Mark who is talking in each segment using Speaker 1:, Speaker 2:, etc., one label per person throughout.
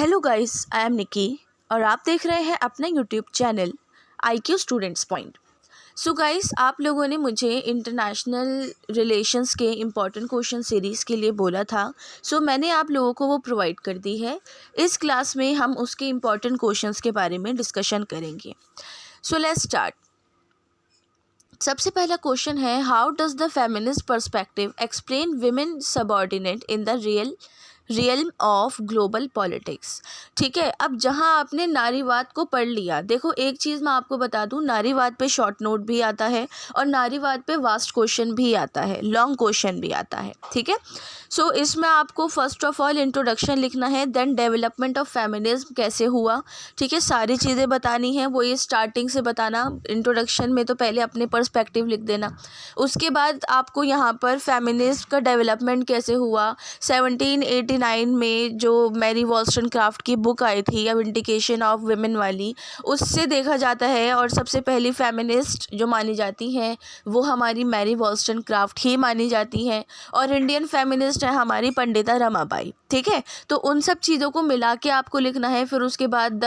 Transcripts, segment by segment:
Speaker 1: Hello guys, I am निकी और आप देख रहे हैं अपना YouTube channel IQ students point. So guys, आप लोगों ने मुझे इंटरनेशनल रिलेशंस के इम्पॉर्टेंट क्वेश्चन सीरीज़ के लिए बोला था। सो मैंने आप लोगों को वो प्रोवाइड कर दी है। इस क्लास में हम उसके इम्पॉर्टेंट क्वेश्चंस के बारे में डिस्कशन करेंगे। So let's start. सबसे पहला क्वेश्चन है, how does the feminist perspective explain women subordinate in the realm of global politics. ठीक है, अब जहां आपने नारीवाद को पढ़ लिया, देखो एक चीज़ मैं आपको बता दूं, नारीवाद पे शॉर्ट नोट भी आता है और नारीवाद पे वास्ट क्वेश्चन भी आता है, लॉन्ग क्वेश्चन भी आता है। ठीक है, सो इसमें आपको फर्स्ट ऑफ ऑल इंट्रोडक्शन लिखना है, देन डेवलपमेंट ऑफ फेमिनिज्म कैसे हुआ। ठीक है, सारी चीज़ें बतानी है, वो ये स्टार्टिंग से बताना। इंट्रोडक्शन में तो पहले अपने पर्सपेक्टिव लिख देना। उसके बाद आपको यहाँ पर फेमिनिस्ट का डेवलपमेंट कैसे हुआ। 1789 में जो मैरी वॉल्सटनक्राफ्ट की बुक आई थी, अब विंडिकेशन ऑफ वुमेन वाली, उससे देखा जाता है और सबसे पहली फेमिनिस्ट जो मानी जाती हैं वो हमारी मैरी वॉल्सटनक्राफ्ट ही मानी जाती हैं, और इंडियन फेमिनिस्ट है हमारी पंडिता रमाबाई। ठीक है, तो उन सब चीज़ों को मिला के आपको लिखना है। फिर उसके बाद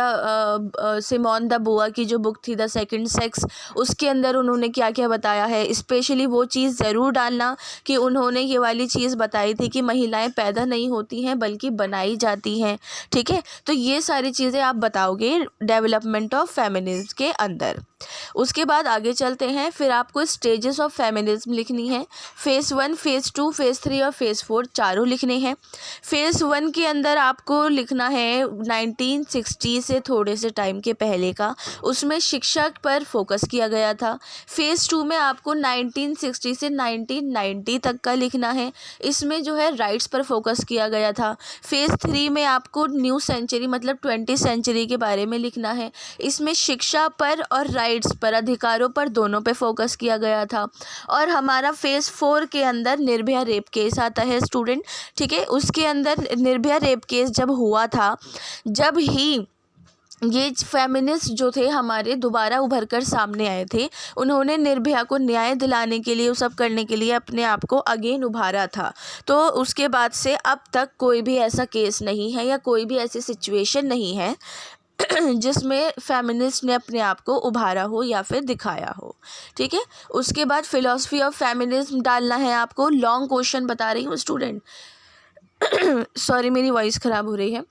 Speaker 1: सिमोन द बोआ की जो बुक थी द सेकंड सेक्स, उसके अंदर उन्होंने क्या क्या बताया है। स्पेशली वो चीज़ ज़रूर डालना कि उन्होंने ये वाली चीज़ बताई थी कि महिलाएं पैदा नहीं होती हैं बल्कि बनाई जाती हैं। ठीक है, तो ये सारी चीज़ें आप बताओगे डेवलपमेंट ऑफ फेमिनिज्म के अंदर। उसके बाद आगे चलते हैं, फिर आपको स्टेजेस ऑफ फेमिनिज्म लिखनी है। फेज़ 1, फेज़ 2, फेज़ 3 और फेज़ 4 चारों लिखने हैं। फेज़ 1 के अंदर आपको लिखना है 1960 से थोड़े से टाइम के पहले का, उसमें शिक्षा पर फोकस किया गया था। फेज़ 2 में आपको 1960 से 1990 तक का लिखना है, इसमें जो है राइट्स पर फोकस किया गया था। फेज़ 3 में आपको न्यू सेंचुरी मतलब 20th सेंचुरी के बारे में लिखना है, इसमें शिक्षा पर और राइट्स पर, अधिकारों पर, दोनों पे फोकस किया गया था। और हमारा फेज़ 4 के अंदर निर्भया रेप केस आता है स्टूडेंट। ठीक है, उसके अंदर निर्भया रेप केस जब हुआ था, जब ही ये फेमिनिस्ट जो थे हमारे दोबारा उभर कर सामने आए थे, उन्होंने निर्भया को न्याय दिलाने के लिए, वो सब करने के लिए अपने आप को अगेन उभारा था। तो उसके बाद से अब तक कोई भी ऐसा केस नहीं है या कोई भी ऐसी सिचुएशन नहीं है जिसमें फेमिनिस्ट ने अपने आप को उभारा हो या फिर दिखाया हो। ठीक है, उसके बाद फिलॉसफी ऑफ फेमिनिज्म डालना है आपको। लॉन्ग क्वेश्चन बता रही हूँ स्टूडेंट, सॉरी मेरी वॉइस ख़राब हो रही है।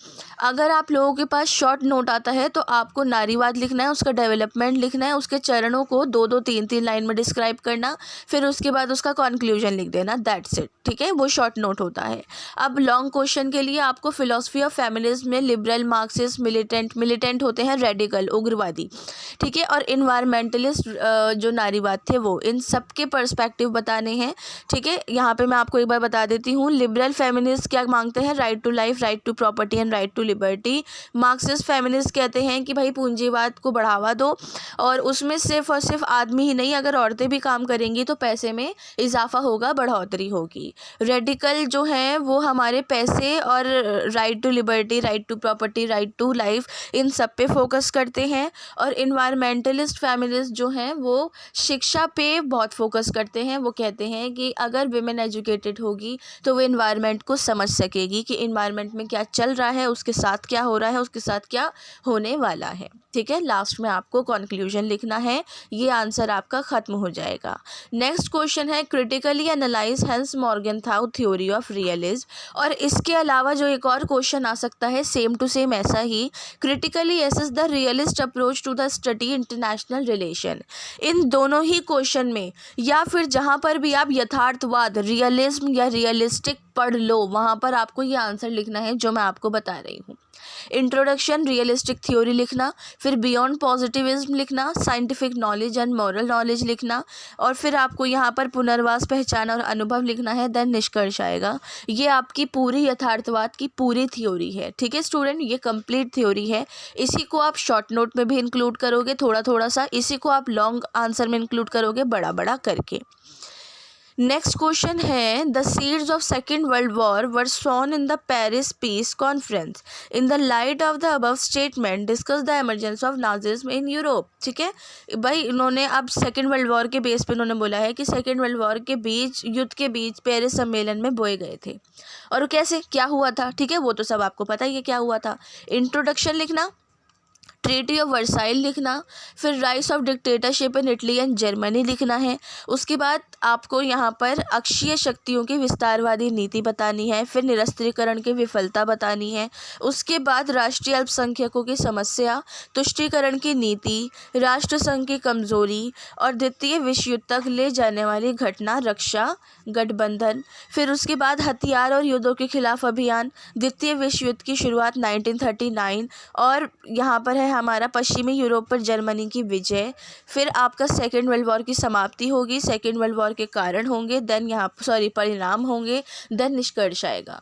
Speaker 1: अगर आप लोगों के पास शॉर्ट नोट आता है तो आपको नारीवाद लिखना है, उसका डेवलपमेंट लिखना है, उसके चरणों को 2-2, 3-3 लाइन में डिस्क्राइब करना, फिर उसके बाद उसका कॉन्क्लूजन लिख देना, दैट्स इट। ठीक है, वो शॉर्ट नोट होता है। अब लॉन्ग क्वेश्चन के लिए आपको फिलॉसफी ऑफ फेमिनिज्म में लिबरल, मार्क्सिस्ट, मिलिटेंट होते हैं रेडिकल, उग्रवादी। ठीक है, और इन्वायरमेंटलिस्ट जो नारीवाद थे वो, इन सब के पर्सपेक्टिव बताने हैं। ठीक है, यहाँ पे मैं आपको एक बार बता देती हूँ। लिबरल फेमिनिस्ट क्या मांगते हैं, right to life, right to property and right to liberty. Marxist feminist कहते हैं कि भाई पूंजीवाद को बढ़ावा दो, और उसमें सिर्फ और सिर्फ आदमी ही नहीं, अगर औरतें भी काम करेंगी तो पैसे में इजाफा होगा, बढ़ोतरी होगी। रेडिकल जो हैं वो हमारे पैसे और right to liberty, right to property, right to life, इन सब पे फोकस करते हैं। और इन्वायरमेंटलिस्ट फेमिनिस्ट जो हैं वो शिक्षा पे बहुत फोकस करते हैं। वो कहते हैं कि अगर विमेन एजुकेटेड होगी तो वो इन्वायरमेंट को समझ सकेगी कि इन्वायरमेंट में क्या चल रहा है, उसके साथ क्या हो रहा है, उसके साथ क्या होने वाला है। ठीक है, लास्ट में आपको कंक्लूजन लिखना है, ये आंसर आपका ख़त्म हो जाएगा। नेक्स्ट क्वेश्चन है, critically analyse Hans Morgenthau theory of realism. और इसके अलावा जो एक और क्वेश्चन आ सकता है सेम टू सेम ऐसा ही, critically assess the realist approach to the study international relation. इन दोनों ही क्वेश्चन में, या फिर जहाँ पर भी आप यथार्थवाद, रियलिज्म या रियलिस्टिक पढ़ लो, वहाँ पर आपको ये आंसर लिखना है जो मैं आपको बता रही हूँ। इंट्रोडक्शन, रियलिस्टिक थ्योरी लिखना, फिर बियॉन्ड पॉजिटिविज्म लिखना, scientific knowledge and moral knowledge लिखना, और फिर आपको यहाँ पर पुनर्वास, पहचान और अनुभव लिखना है, देन निष्कर्ष आएगा। ये आपकी पूरी यथार्थवाद की पूरी थ्योरी है। ठीक है स्टूडेंट, ये कंप्लीट थ्योरी है। इसी को आप शॉर्ट नोट में भी इंक्लूड करोगे थोड़ा थोड़ा सा, इसी को आप लॉन्ग आंसर में इंक्लूड करोगे बड़ा बड़ा करके। नेक्स्ट क्वेश्चन है the seeds of second world war were sown in the Paris peace conference in the light of the above statement discuss the emergency of Nazism in Europe. ठीक है भाई, इन्होंने अब सेकेंड वर्ल्ड वॉर के base पे इन्होंने बोला है कि सेकेंड वर्ल्ड वॉर के बीच, युद्ध के बीच पेरिस सम्मेलन में बोए गए थे। और कैसे, क्या हुआ था, ठीक है, वो तो सब आपको पता ही है क्या हुआ था। इंट्रोडक्शन लिखना, ट्रीटी ऑफ वर्साइल लिखना, फिर rice of dictatorship in Italy and Germany लिखना है। उसके बाद आपको यहाँ पर अक्षीय शक्तियों की विस्तारवादी नीति बतानी है, फिर निरस्त्रीकरण की विफलता बतानी है। उसके बाद राष्ट्रीय अल्पसंख्यकों की समस्या, तुष्टीकरण की नीति, राष्ट्रसंघ की कमजोरी और द्वितीय विश्व युद्ध तक ले जाने वाली घटना रक्षा गठबंधन। फिर उसके बाद हथियार और युद्धों के खिलाफ अभियान, द्वितीय विश्व युद्ध की शुरुआत 1939, और यहाँ पर है हमारा पश्चिमी यूरोप पर जर्मनी की विजय। फिर आपका सेकेंड वर्ल्ड वॉर की समाप्ति होगी, सेकेंड वर्ल्ड वॉर के कारण होंगे, देन परिणाम होंगे, देन निष्कर्ष आएगा।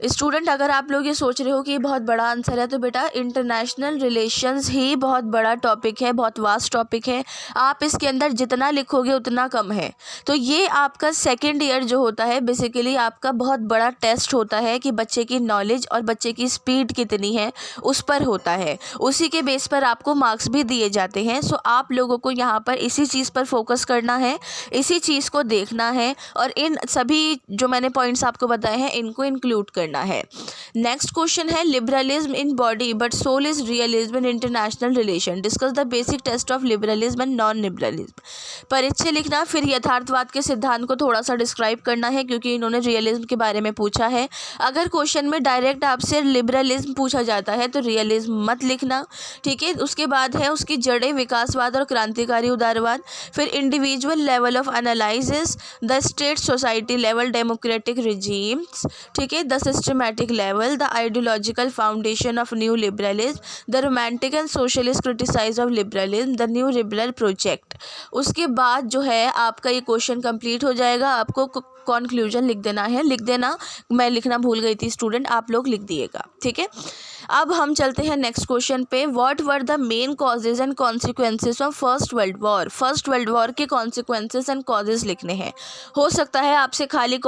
Speaker 1: स्टूडेंट, अगर आप लोग ये सोच रहे हो कि ये बहुत बड़ा आंसर है, तो बेटा इंटरनेशनल रिलेशंस ही बहुत बड़ा टॉपिक है, बहुत वास्ट टॉपिक है। आप इसके अंदर जितना लिखोगे उतना कम है। तो ये आपका सेकेंड ईयर जो होता है, बेसिकली आपका बहुत बड़ा टेस्ट होता है कि बच्चे की नॉलेज और बच्चे की स्पीड कितनी है, उस पर होता है। उसी के बेस पर आपको मार्क्स भी दिए जाते हैं। सो आप लोगों को यहाँ पर इसी चीज़ पर फोकस करना है, इसी चीज़ को देखना है, और इन सभी जो मैंने पॉइंट्स आपको बताए हैं इनको इंक्लूड करना है। नेक्स्ट क्वेश्चन है liberalism in body but soul is realism in international relation, discuss the basic test of liberalism and non liberalism. परिचय लिखना, फिर यथार्थवाद के सिद्धांत को थोड़ा सा डिस्क्राइब करना है क्योंकि इन्होंने रियलिज्म के बारे में पूछा है। अगर क्वेश्चन में डायरेक्ट आपसे लिबरलिज्म पूछा जाता है तो रियलिज्म मत लिखना, ठीक है। उसके बाद है उसकी जड़ें, विकासवाद और क्रांतिकारी उदारवाद। फिर individual level of analysis, the state society level democratic regimes, ठीक है, the systematic level, the ideological foundation of new liberalism, the romantic and socialist criticize of liberalism, the new liberal project. उसके बाद जो है आपका ये क्वेश्चन कंप्लीट हो जाएगा। आपको कॉन्क्लूजन लिख देना है, लिख देना, मैं लिखना भूल गई थी स्टूडेंट, आप लोग लिख दिएगा, ठीक है। अब हम चलते हैं नेक्स्ट क्वेश्चन पे। What were the main causes and consequences of first world war. First world war के कॉन्सिक्वेंसेज एंड कॉजेज लिखने हैं। हो सकता है आपसे खाली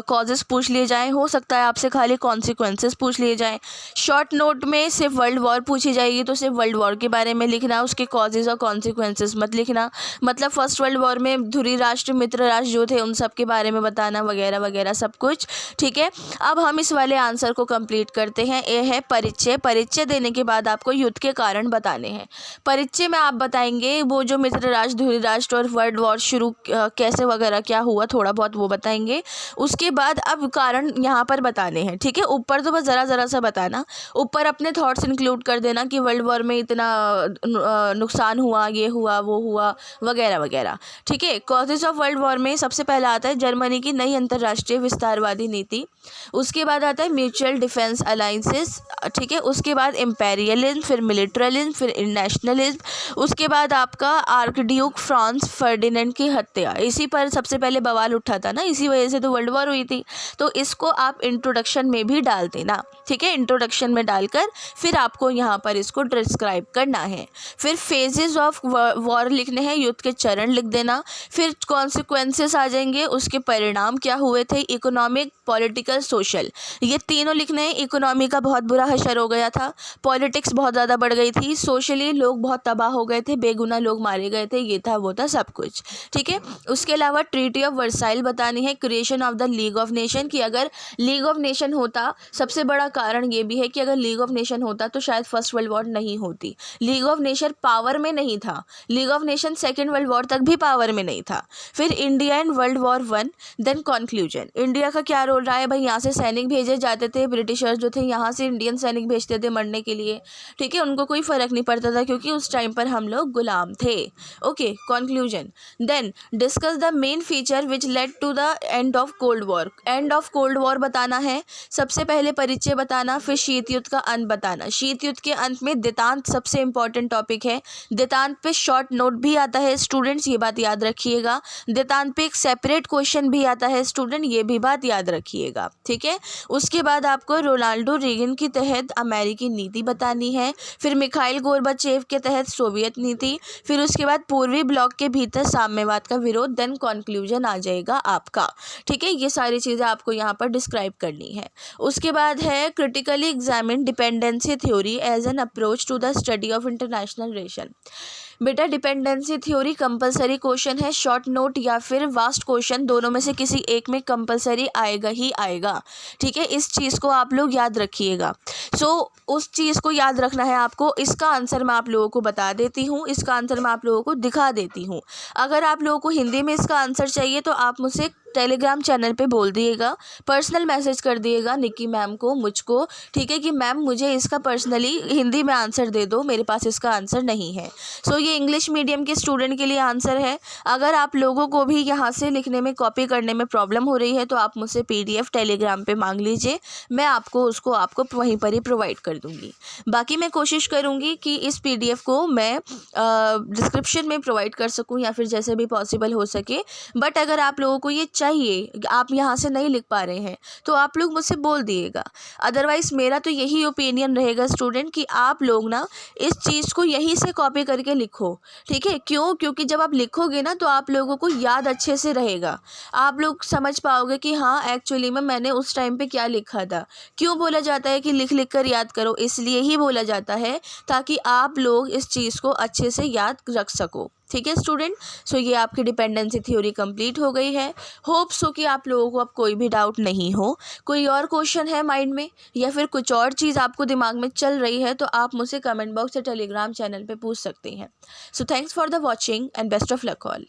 Speaker 1: कॉजेस पूछ लिए जाएं, हो सकता है आपसे खाली कॉन्सिक्वेंसेस पूछ लिए जाएं। शॉर्ट नोट में सिर्फ वर्ल्ड वॉर पूछी जाएगी तो सिर्फ वर्ल्ड वॉर के बारे में लिखना, उसके कॉजेज और कॉन्सिक्वेंसेस मत लिखना। मतलब फर्स्ट वर्ल्ड वॉर में धुरी राष्ट्र, मित्र राष्ट्र जो थे उन सब के बारे में बताना, वगैरह वगैरह सब कुछ, ठीक है। अब हम इस वाले आंसर को कंप्लीट करते हैं। ये है परिचय। परिचय देने के बाद आपको युद्ध के कारण बताने हैं। परिचय में आप बताएंगे वो जो मित्र राष्ट्र, धुरी राष्ट्र और वर्ल्ड वॉर शुरू कैसे वगैरह क्या हुआ, थोड़ा बहुत वो बताएंगे। उसके बाद अब कारण यहाँ पर बताने हैं, ठीक है। ऊपर तो बस ज़रा सा बताना, ऊपर अपने थॉट्स इंक्लूड कर देना कि वर्ल्ड वॉर में इतना नुकसान हुआ, ये हुआ, वो हुआ, वगैरह वगैरह, ठीक है। कॉजेज ऑफ वर्ल्ड वॉर में सबसे पहला आता है जर्मनी की नई अंतर्राष्ट्रीय विस्तारवादी नीति। उसके बाद आता है म्यूचुअल डिफेंस अलाइंसेस, ठीक है। उसके बाद इम्पेरियलिज्म, फिर मिलिट्रलिज्म, फिर नेशनलिज्म। उसके बाद आपका आर्कड्यूक फ्रांस फर्डिनेंड की हत्या, इसी पर सबसे पहले बवाल उठा था ना, इसी वजह से तो वर्ल्ड वॉर हुई थी। तो इसको आप इंट्रोडक्शन में भी डाल देना, ठीक है। इंट्रोडक्शन में डालकर फिर आपको यहाँ पर इसको डिस्क्राइब करना है। फिर फेजेस ऑफ वॉर लिखने हैं, युद्ध के चरण लिख देना। फिर कॉन्सिक्वेंसेस आ जाएंगे, उसके परिणाम क्या हुए थे, इकोनॉमिक, पॉलिटिकल, सोशल, ये तीनों लिखने हैं। इकोनॉमी का बहुत बुरा हशर हो गया था, पॉलिटिक्स बहुत ज़्यादा बढ़ गई थी, सोशली लोग बहुत तबाह हो गए थे, बेगुनाह लोग मारे गए थे, ये था वो था सब कुछ, ठीक है। उसके अलावा ट्रीटी ऑफ वर्साइल बतानी है, creation of the league of nation, कि अगर लीग ऑफ नेशन होता, सबसे बड़ा कारण ये भी है कि अगर लीग ऑफ नेशन होता तो शायद फर्स्ट वर्ल्ड वॉर नहीं होती। लीग ऑफ नेशन पावर में नहीं था, league of nation second world war तक भी पावर में नहीं था। फिर India and world war one, then conclusion. India का क्या रोल रहा है भाई, यहाँ से सैनिक भेजे जाते थे, ब्रिटिशर्स जो थे यहाँ से इंडियन सैनिक भेजते थे मरने के लिए, ठीक है। उनको कोई फ़र्क नहीं पड़ता था क्योंकि उस टाइम पर हम लोग गुलाम थे। Okay, conclusion. Then discuss the main feature which led to the end of cold cold war, end of cold war बताना है, सबसे पहले परिचय बताना, फिर शीत युद्ध का अंत बताना। शीत युद्ध के अंत में देतांत सबसे इंपॉर्टेंट टॉपिक है। देतांत पे शॉर्ट नोट भी आता है स्टूडेंट्स, ये बात याद रखिएगा। देतांत पे एक सेपरेट क्वेश्चन भी आता है स्टूडेंट, ये भी बात याद रखिएगा, ठीक है। उसके बाद आपको रोनाल्डो रेगन के तहत अमेरिकी नीति बतानी है, फिर मिखाइल गोर्बाचेव के तहत सोवियत नीति, फिर उसके बाद पूर्वी ब्लॉक के भीतर साम्यवाद का विरोध, देन कंक्लूजन आ जाएगा आपका, ठीक है। ये सारी चीज़ें आपको यहाँ पर डिस्क्राइब करनी है। उसके बाद है critically examine dependency theory as an approach to the study of international relation. बेटा डिपेंडेंसी थ्योरी कंपलसरी क्वेश्चन है, शॉर्ट नोट या फिर वास्ट क्वेश्चन, दोनों में से किसी एक में कंपलसरी आएगा ही आएगा, ठीक है। इस चीज़ को आप लोग याद रखिएगा। उस चीज़ को याद रखना है आपको। इसका आंसर मैं आप लोगों को बता देती हूँ, इसका आंसर मैं आप लोगों को दिखा देती हूँ। अगर आप लोगों को हिंदी में इसका आंसर चाहिए तो आप मुझसे टेलीग्राम चैनल पे बोल दिएगा, पर्सनल मैसेज कर दिएगा निक्की मैम को, मुझको, ठीक है, कि मैम मुझे इसका पर्सनली हिंदी में आंसर दे दो, मेरे पास इसका आंसर नहीं है। ये इंग्लिश मीडियम के स्टूडेंट के लिए आंसर है। अगर आप लोगों को भी यहाँ से लिखने में, कॉपी करने में प्रॉब्लम हो रही है तो आप मुझसे PDF टेलीग्राम पे मांग लीजिए, मैं आपको वहीं पर ही प्रोवाइड कर दूँगी। बाकी मैं कोशिश करूँगी कि इस PDF को मैं डिस्क्रिप्शन में प्रोवाइड कर सकूँ या फिर जैसे भी पॉसिबल हो सके। बट अगर आप लोगों को ये चाहिए, आप यहाँ से नहीं लिख पा रहे हैं, तो आप लोग मुझसे बोल दिएगा। अदरवाइज़ मेरा तो यही ओपिनियन रहेगा स्टूडेंट कि आप लोग ना इस चीज़ को यहीं से कॉपी करके लिखो, ठीक है। क्यों? क्योंकि जब आप लिखोगे ना तो आप लोगों को याद अच्छे से रहेगा, आप लोग समझ पाओगे कि हाँ एक्चुअली में मैंने उस टाइम पे क्या लिखा था। क्यों बोला जाता है कि लिख लिख कर याद करो? इसलिए ही बोला जाता है ताकि आप लोग इस चीज़ को अच्छे से याद रख सको, ठीक है स्टूडेंट। ये आपकी डिपेंडेंसी थ्योरी कंप्लीट हो गई है। होप सो कि आप लोगों को अब कोई भी डाउट नहीं हो। कोई और क्वेश्चन है माइंड में या फिर कुछ और चीज़ आपको दिमाग में चल रही है तो आप मुझसे कमेंट बॉक्स या टेलीग्राम चैनल पे पूछ सकते हैं। Thanks for the watching and best of luck all.